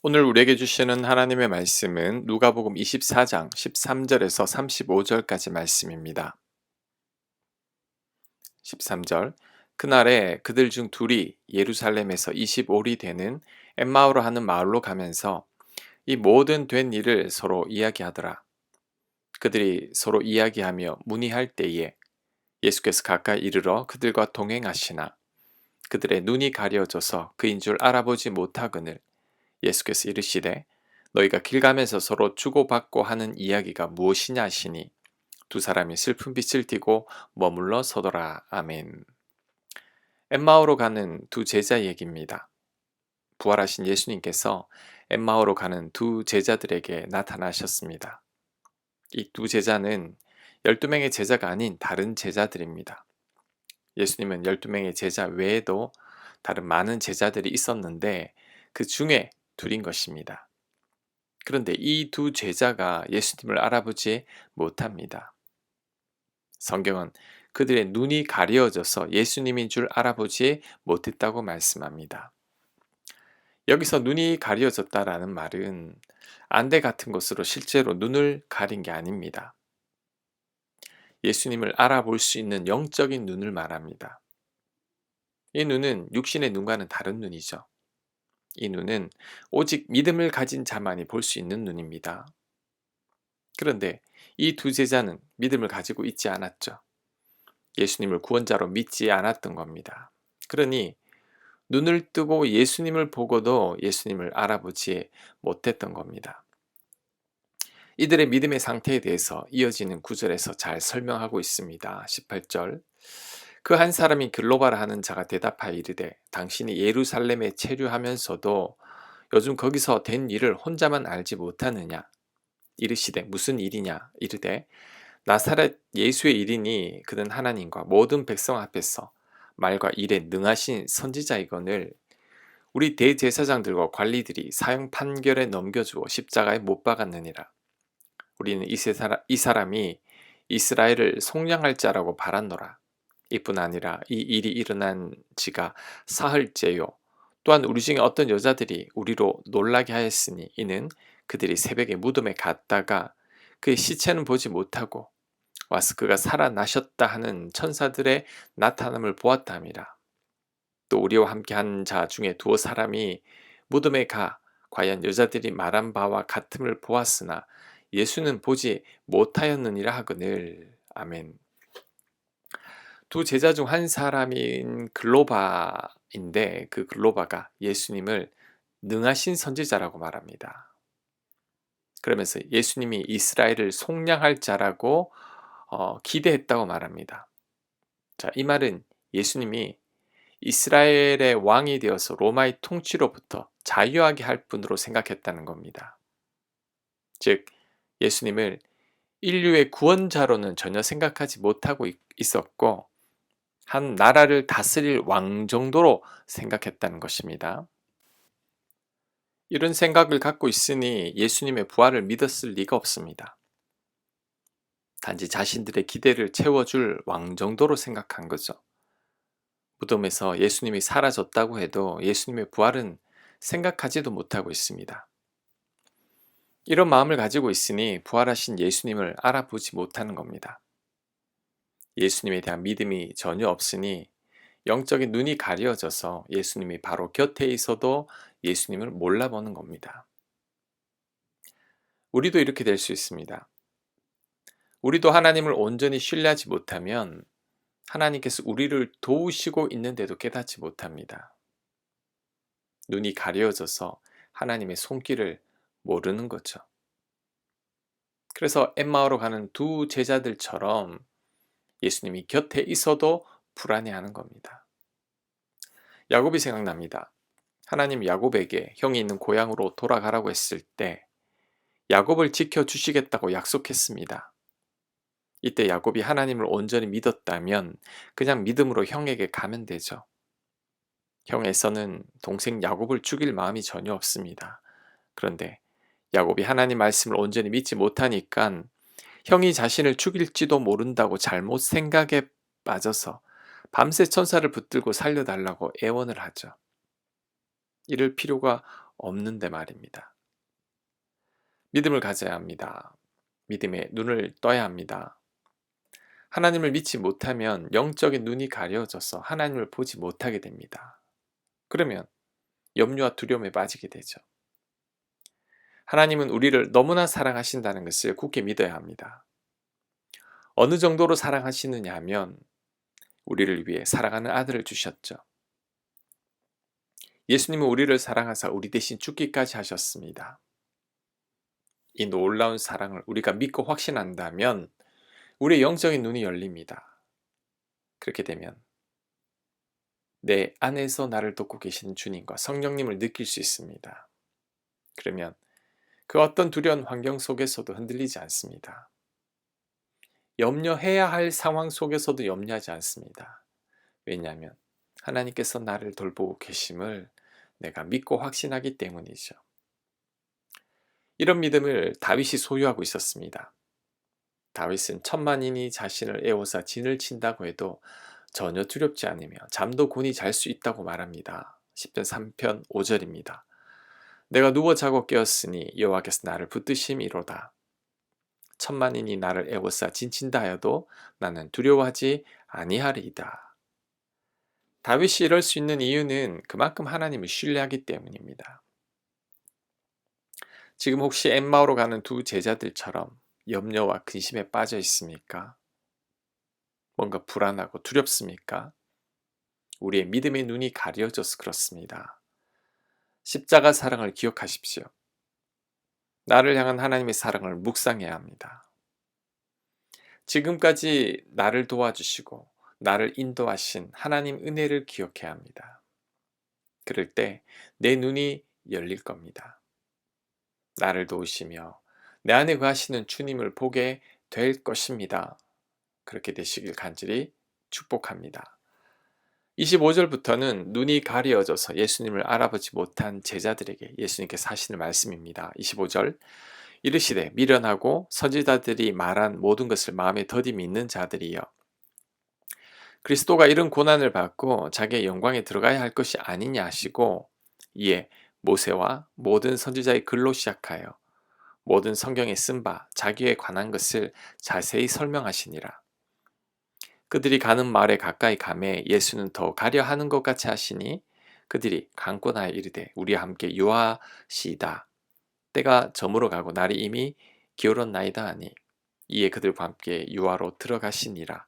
오늘 우리에게 주시는 하나님의 말씀은 누가복음 24장 13절에서 35절까지 말씀입니다. 13절 그날에 그들 중 둘이 예루살렘에서 25리 되는 엠마오로 하는 마을로 가면서 이 모든 된 일을 서로 이야기하더라. 그들이 서로 이야기하며 문의할 때에 예수께서 가까이 이르러 그들과 동행하시나 그들의 눈이 가려져서 그인 줄 알아보지 못하거늘 예수께서 이르시되 너희가 길 가면서 서로 주고받고 하는 이야기가 무엇이냐 하시니 두 사람이 슬픈 빛을 띠고 머물러 서더라. 아멘. 엠마오로 가는 두 제자 얘기입니다. 부활하신 예수님께서 엠마오로 가는 두 제자들에게 나타나셨습니다. 이 두 제자는 12명의 제자가 아닌 다른 제자들입니다. 예수님은 12명의 제자 외에도 다른 많은 제자들이 있었는데 그 중에 둘인 것입니다. 그런데 이 두 제자가 예수님을 알아보지 못합니다. 성경은 그들의 눈이 가려져서 예수님인 줄 알아보지 못했다고 말씀합니다. 여기서 눈이 가려졌다라는 말은 안대 같은 것으로 실제로 눈을 가린 게 아닙니다. 예수님을 알아볼 수 있는 영적인 눈을 말합니다. 이 눈은 육신의 눈과는 다른 눈이죠. 이 눈은 오직 믿음을 가진 자만이 볼 수 있는 눈입니다. 그런데 이 두 제자는 믿음을 가지고 있지 않았죠. 예수님을 구원자로 믿지 않았던 겁니다. 그러니 눈을 뜨고 예수님을 보고도 예수님을 알아보지 못했던 겁니다. 이들의 믿음의 상태에 대해서 이어지는 구절에서 잘 설명하고 있습니다. 18절 그 한 사람이 글로바라 하는 자가 대답하여 이르되 당신이 예루살렘에 체류하면서도 요즘 거기서 된 일을 혼자만 알지 못하느냐 이르시되 무슨 일이냐 이르되 나사렛 예수의 일이니 그는 하나님과 모든 백성 앞에서 말과 일에 능하신 선지자이거늘 우리 대제사장들과 관리들이 사형 판결에 넘겨주어 십자가에 못 박았느니라. 우리는 이 사람이 이스라엘을 속량할 자라고 바랐노라. 이뿐 아니라 이 일이 일어난 지가 사흘째요. 또한 우리 중에 어떤 여자들이 우리로 놀라게 하였으니 이는 그들이 새벽에 무덤에 갔다가 그의 시체는 보지 못하고 와서 그가 살아나셨다 하는 천사들의 나타남을 보았다 함이라. 또 우리와 함께 한 자 중에 두어 사람이 무덤에 가 과연 여자들이 말한 바와 같음을 보았으나 예수는 보지 못하였느니라 하거늘. 아멘. 두 제자 중 한 사람인 글로바인데 그 글로바가 예수님을 능하신 선지자라고 말합니다. 그러면서 예수님이 이스라엘을 속량할 자라고 기대했다고 말합니다. 자, 이 말은 예수님이 이스라엘의 왕이 되어서 로마의 통치로부터 자유하게 할 분으로 생각했다는 겁니다. 즉, 예수님을 인류의 구원자로는 전혀 생각하지 못하고 있었고, 한 나라를 다스릴 왕 정도로 생각했다는 것입니다. 이런 생각을 갖고 있으니 예수님의 부활을 믿었을 리가 없습니다. 단지 자신들의 기대를 채워줄 왕 정도로 생각한 거죠. 무덤에서 예수님이 사라졌다고 해도 예수님의 부활은 생각하지도 못하고 있습니다. 이런 마음을 가지고 있으니 부활하신 예수님을 알아보지 못하는 겁니다. 예수님에 대한 믿음이 전혀 없으니 영적인 눈이 가려져서 예수님이 바로 곁에 있어도 예수님을 몰라보는 겁니다. 우리도 이렇게 될 수 있습니다. 우리도 하나님을 온전히 신뢰하지 못하면 하나님께서 우리를 도우시고 있는데도 깨닫지 못합니다. 눈이 가려져서 하나님의 손길을 모르는 거죠. 그래서 엠마오로 가는 두 제자들처럼 예수님이 곁에 있어도 불안해하는 겁니다. 야곱이 생각납니다. 하나님 야곱에게 형이 있는 고향으로 돌아가라고 했을 때 야곱을 지켜주시겠다고 약속했습니다. 이때 야곱이 하나님을 온전히 믿었다면 그냥 믿음으로 형에게 가면 되죠. 형에서는 동생 야곱을 죽일 마음이 전혀 없습니다. 그런데 야곱이 하나님 말씀을 온전히 믿지 못하니까 형이 자신을 죽일지도 모른다고 잘못 생각에 빠져서 밤새 천사를 붙들고 살려달라고 애원을 하죠. 이럴 필요가 없는데 말입니다. 믿음을 가져야 합니다. 믿음의 눈을 떠야 합니다. 하나님을 믿지 못하면 영적인 눈이 가려져서 하나님을 보지 못하게 됩니다. 그러면 염려와 두려움에 빠지게 되죠. 하나님은 우리를 너무나 사랑하신다는 것을 굳게 믿어야 합니다. 어느 정도로 사랑하시느냐 하면 우리를 위해 사랑하는 아들을 주셨죠. 예수님은 우리를 사랑하사 우리 대신 죽기까지 하셨습니다. 이 놀라운 사랑을 우리가 믿고 확신한다면 우리의 영적인 눈이 열립니다. 그렇게 되면 내 안에서 나를 돕고 계시는 주님과 성령님을 느낄 수 있습니다. 그러면 그 어떤 두려운 환경 속에서도 흔들리지 않습니다. 염려해야 할 상황 속에서도 염려하지 않습니다. 왜냐하면 하나님께서 나를 돌보고 계심을 내가 믿고 확신하기 때문이죠. 이런 믿음을 다윗이 소유하고 있었습니다. 다윗은 천만인이 자신을 애워싸 진을 친다고 해도 전혀 두렵지 않으며 잠도 곤히 잘 수 있다고 말합니다. 10편 3편 5절입니다. 내가 누워 자고 깨었으니 여호와께서 나를 붙드심이로다. 천만인이 나를 애워싸 진친다 하여도 나는 두려워하지 아니하리이다. 다윗이 이럴 수 있는 이유는 그만큼 하나님을 신뢰하기 때문입니다. 지금 혹시 엠마오로 가는 두 제자들처럼 염려와 근심에 빠져 있습니까? 뭔가 불안하고 두렵습니까? 우리의 믿음의 눈이 가려져서 그렇습니다. 십자가 사랑을 기억하십시오. 나를 향한 하나님의 사랑을 묵상해야 합니다. 지금까지 나를 도와주시고 나를 인도하신 하나님 은혜를 기억해야 합니다. 그럴 때 내 눈이 열릴 겁니다. 나를 도우시며 내 안에 거하시는 주님을 보게 될 것입니다. 그렇게 되시길 간절히 축복합니다. 25절부터는 눈이 가려져서 예수님을 알아보지 못한 제자들에게 예수님께서 하시는 말씀입니다. 25절 이르시되 미련하고 선지자들이 말한 모든 것을 마음에 더디 믿는 자들이여 그리스도가 이런 고난을 받고 자기의 영광에 들어가야 할 것이 아니냐 하시고 이에 모세와 모든 선지자의 글로 시작하여 모든 성경에 쓴 바 자기에 관한 것을 자세히 설명하시니라. 그들이 가는 마을에 가까이 가매 예수는 더 가려 하는 것 같이 하시니 그들이 강권하여 이르되 우리와 함께 유하시이다. 때가 저물어 가고 날이 이미 기울었나이다 하니 이에 그들과 함께 유하로 들어가시니라.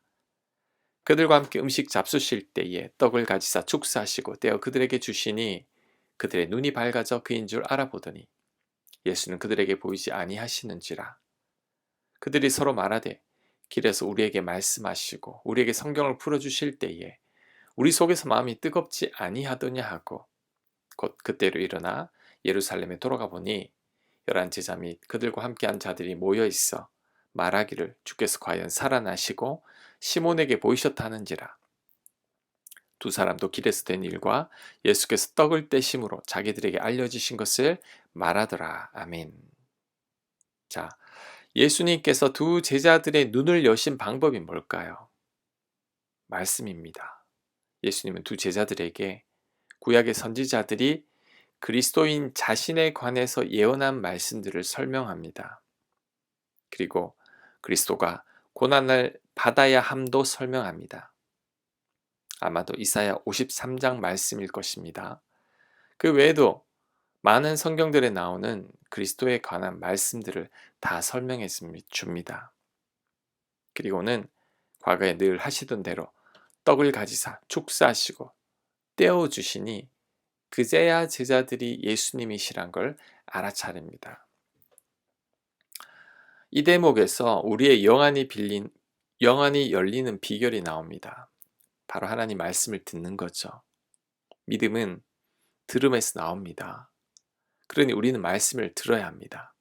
그들과 함께 음식 잡수실 때에 떡을 가지사 축사하시고 떼어 그들에게 주시니 그들의 눈이 밝아져 그인 줄 알아보더니 예수는 그들에게 보이지 아니하시는지라. 그들이 서로 말하되 길에서 우리에게 말씀하시고 우리에게 성경을 풀어주실 때에 우리 속에서 마음이 뜨겁지 아니하더냐 하고 곧 그때로 일어나 예루살렘에 돌아가 보니 열한 제자 및 그들과 함께한 자들이 모여 있어 말하기를 주께서 과연 살아나시고 시몬에게 보이셨다 하는지라. 두 사람도 길에서 된 일과 예수께서 떡을 떼심으로 자기들에게 알려주신 것을 말하더라. 아멘. 자, 예수님께서 두 제자들의 눈을 여신 방법이 뭘까요? 말씀입니다. 예수님은 두 제자들에게 구약의 선지자들이 그리스도인 자신에 관해서 예언한 말씀들을 설명합니다. 그리고 그리스도가 고난을 받아야 함도 설명합니다. 아마도 이사야 53장 말씀일 것입니다. 그 외에도 많은 성경들에 나오는 그리스도에 관한 말씀들을 다 설명해 줍니다. 그리고는 과거에 늘 하시던 대로 떡을 가지사 축사하시고 떼어주시니 그제야 제자들이 예수님이시란 걸 알아차립니다. 이 대목에서 우리의 영안이 열리는 비결이 나옵니다. 바로 하나님 말씀을 듣는 거죠. 믿음은 들음에서 나옵니다. 그러니 우리는 말씀을 들어야 합니다.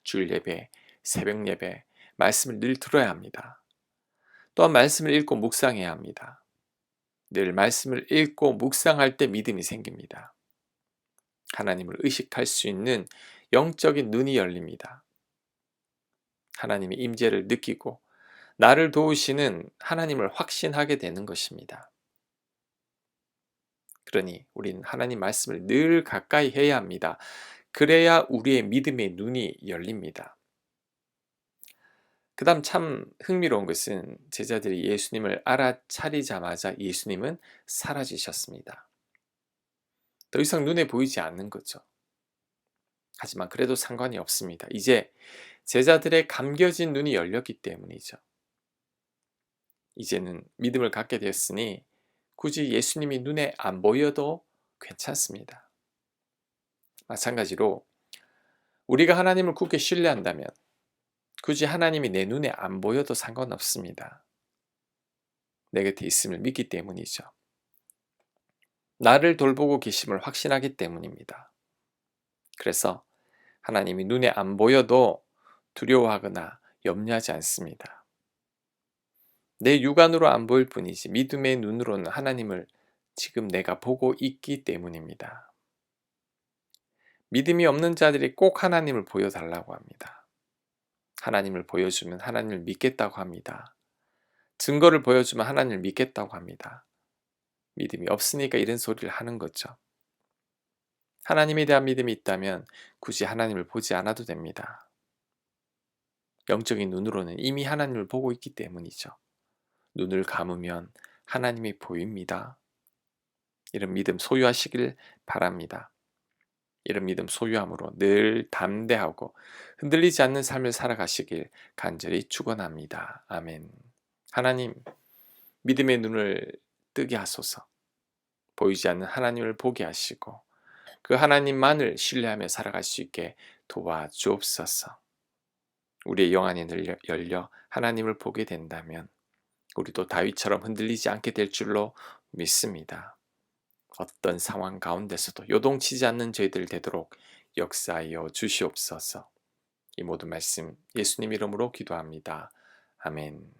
주일 예배, 새벽 예배, 말씀을 늘 들어야 합니다. 또한 말씀을 읽고 묵상해야 합니다. 늘 말씀을 읽고 묵상할 때 믿음이 생깁니다. 하나님을 의식할 수 있는 영적인 눈이 열립니다. 하나님의 임재를 느끼고 나를 도우시는 하나님을 확신하게 되는 것입니다. 그러니 우리는 하나님 말씀을 늘 가까이 해야 합니다. 그래야 우리의 믿음의 눈이 열립니다. 그 다음 참 흥미로운 것은 제자들이 예수님을 알아차리자마자 예수님은 사라지셨습니다. 더 이상 눈에 보이지 않는 거죠. 하지만 그래도 상관이 없습니다. 이제 제자들의 감겨진 눈이 열렸기 때문이죠. 이제는 믿음을 갖게 되었으니 굳이 예수님이 눈에 안 보여도 괜찮습니다. 마찬가지로 우리가 하나님을 굳게 신뢰한다면 굳이 하나님이 내 눈에 안 보여도 상관없습니다. 내 곁에 있음을 믿기 때문이죠. 나를 돌보고 계심을 확신하기 때문입니다. 그래서 하나님이 눈에 안 보여도 두려워하거나 염려하지 않습니다. 내 육안으로 안 보일 뿐이지 믿음의 눈으로는 하나님을 지금 내가 보고 있기 때문입니다. 믿음이 없는 자들이 꼭 하나님을 보여달라고 합니다. 하나님을 보여주면 하나님을 믿겠다고 합니다. 증거를 보여주면 하나님을 믿겠다고 합니다. 믿음이 없으니까 이런 소리를 하는 거죠. 하나님에 대한 믿음이 있다면 굳이 하나님을 보지 않아도 됩니다. 영적인 눈으로는 이미 하나님을 보고 있기 때문이죠. 눈을 감으면 하나님이 보입니다. 이런 믿음 소유하시길 바랍니다. 이런 믿음 소유함으로 늘 담대하고 흔들리지 않는 삶을 살아가시길 간절히 축원합니다. 아멘. 하나님, 믿음의 눈을 뜨게 하소서. 보이지 않는 하나님을 보게 하시고 그 하나님만을 신뢰하며 살아갈 수 있게 도와주옵소서. 우리의 영안이 열려 하나님을 보게 된다면 우리도 다윗처럼 흔들리지 않게 될 줄로 믿습니다. 어떤 상황 가운데서도 요동치지 않는 저희들 되도록 역사하여 주시옵소서. 이 모든 말씀 예수님 이름으로 기도합니다. 아멘.